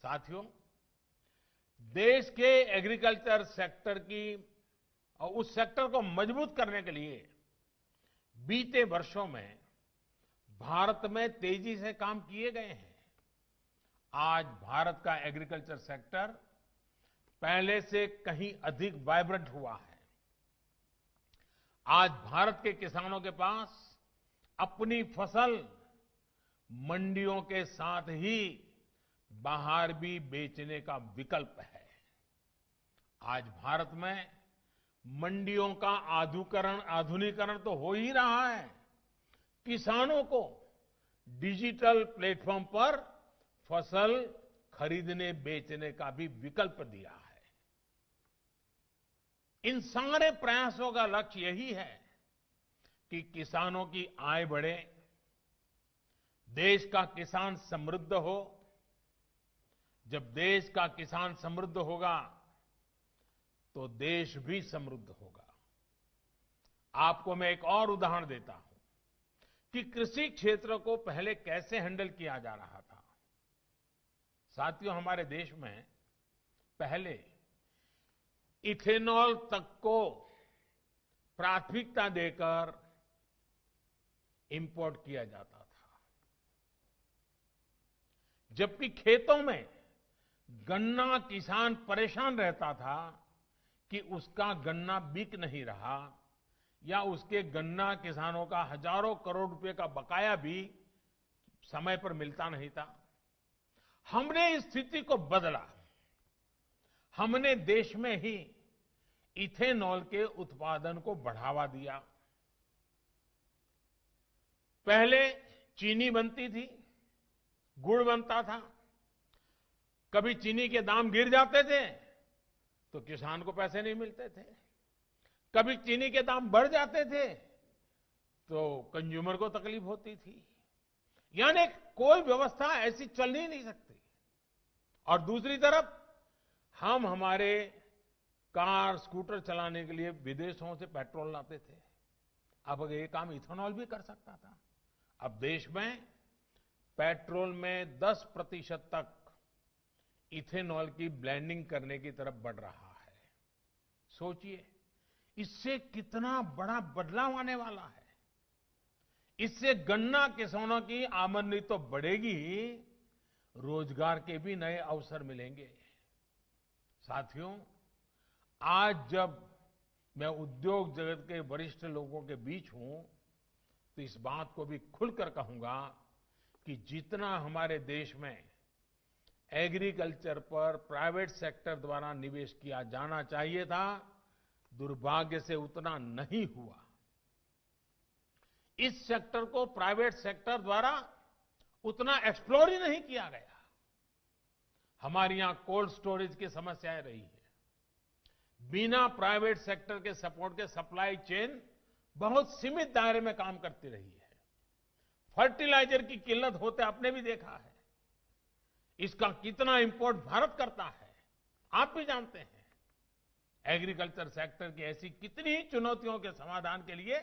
साथियों, देश के एग्रीकल्चर सेक्टर की और उस सेक्टर को मजबूत करने के लिए बीते वर्षों में भारत में तेजी से काम किए गए हैं। आज भारत का एग्रीकल्चर सेक्टर पहले से कहीं अधिक वाइब्रेंट हुआ है। आज भारत के किसानों के पास अपनी फसल मंडियों के साथ ही बाहर भी बेचने का विकल्प है। आज भारत में मंडियों का आधुनिकीकरण तो हो ही रहा है। किसानों को डिजिटल प्लेटफॉर्म पर फसल खरीदने बेचने का भी विकल्प दिया है। इन सारे प्रयासों का लक्ष्य यही है कि किसानों की आय बढ़े, देश का किसान समृद्ध हो। जब देश का किसान समृद्ध होगा तो देश भी समृद्ध होगा। आपको मैं एक और उदाहरण देता हूं कि कृषि क्षेत्र को पहले कैसे हैंडल किया जा रहा था। साथियों, हमारे देश में पहले इथेनॉल तक को प्राथमिकता देकर इंपोर्ट किया जाता था, जबकि खेतों में गन्ना किसान परेशान रहता था कि उसका गन्ना बिक नहीं रहा या उसके गन्ना किसानों का हजारों करोड़ रुपए का बकाया भी समय पर मिलता नहीं था। हमने इस स्थिति को बदला। हमने देश में ही इथेनॉल के उत्पादन को बढ़ावा दिया। पहले चीनी बनती थी, गुड़ बनता था। कभी चीनी के दाम गिर जाते थे तो किसान को पैसे नहीं मिलते थे, कभी चीनी के दाम बढ़ जाते थे तो कंज्यूमर को तकलीफ होती थी। यानी कोई व्यवस्था ऐसी चल ही नहीं सकती। और दूसरी तरफ हम हमारे कार स्कूटर चलाने के लिए विदेशों से पेट्रोल लाते थे। अब अगर ये काम इथेनॉल भी कर सकता था। अब देश में पेट्रोल में 10% तक इथेनॉल की ब्लेंडिंग करने की तरफ बढ़ रहा है। सोचिए, इससे कितना बड़ा बदलाव आने वाला है। इससे गन्ना किसानों की आमदनी तो बढ़ेगी ही, रोजगार के भी नए अवसर मिलेंगे। साथियों, आज जब मैं उद्योग जगत के वरिष्ठ लोगों के बीच हूं तो इस बात को भी खुलकर कहूंगा कि जितना हमारे देश में एग्रीकल्चर पर प्राइवेट सेक्टर द्वारा निवेश किया जाना चाहिए था, दुर्भाग्य से उतना नहीं हुआ। इस सेक्टर को प्राइवेट सेक्टर द्वारा उतना एक्सप्लोर ही नहीं किया गया। हमारे यहां कोल्ड स्टोरेज की समस्याएं रही है। बिना प्राइवेट सेक्टर के सपोर्ट के सप्लाई चेन बहुत सीमित दायरे में काम करती रही है। फर्टिलाइजर की किल्लत होते आपने भी देखा है। इसका कितना इंपोर्ट भारत करता है, आप भी जानते हैं। एग्रीकल्चर सेक्टर की ऐसी कितनी ही चुनौतियों के समाधान के लिए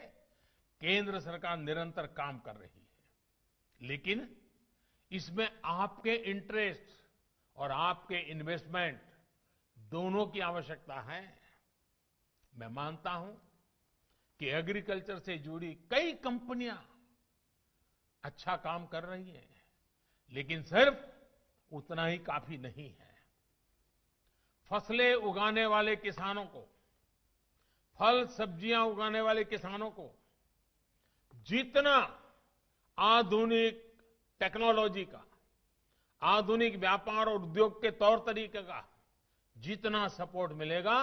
केंद्र सरकार निरंतर काम कर रही है। लेकिन इसमें आपके इंटरेस्ट और आपके इन्वेस्टमेंट दोनों की आवश्यकता है। मैं मानता हूं कि एग्रीकल्चर से जुड़ी कई कंपनियां अच्छा काम कर रही हैं, लेकिन सिर्फ उतना ही काफी नहीं है। फसलें उगाने वाले किसानों को, फल सब्जियां उगाने वाले किसानों को जितना आधुनिक टेक्नोलॉजी का, आधुनिक व्यापार और उद्योग के तौर तरीके का जितना सपोर्ट मिलेगा,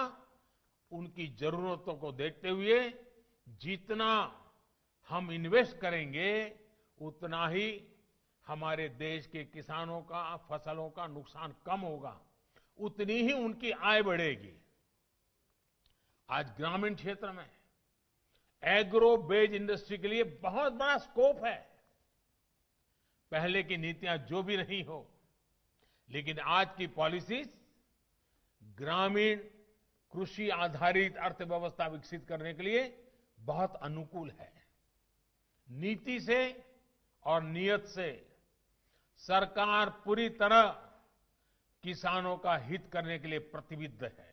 उनकी जरूरतों को देखते हुए जितना हम इन्वेस्ट करेंगे, उतना ही हमारे देश के किसानों का, फसलों का नुकसान कम होगा, उतनी ही उनकी आय बढ़ेगी। आज ग्रामीण क्षेत्र में एग्रो बेस्ड इंडस्ट्री के लिए बहुत बड़ा स्कोप है। पहले की नीतियां जो भी नहीं हो, लेकिन आज की पॉलिसीज ग्रामीण कृषि आधारित अर्थव्यवस्था विकसित करने के लिए बहुत अनुकूल है। नीति से और नियत से सरकार पूरी तरह किसानों का हित करने के लिए प्रतिबद्ध है।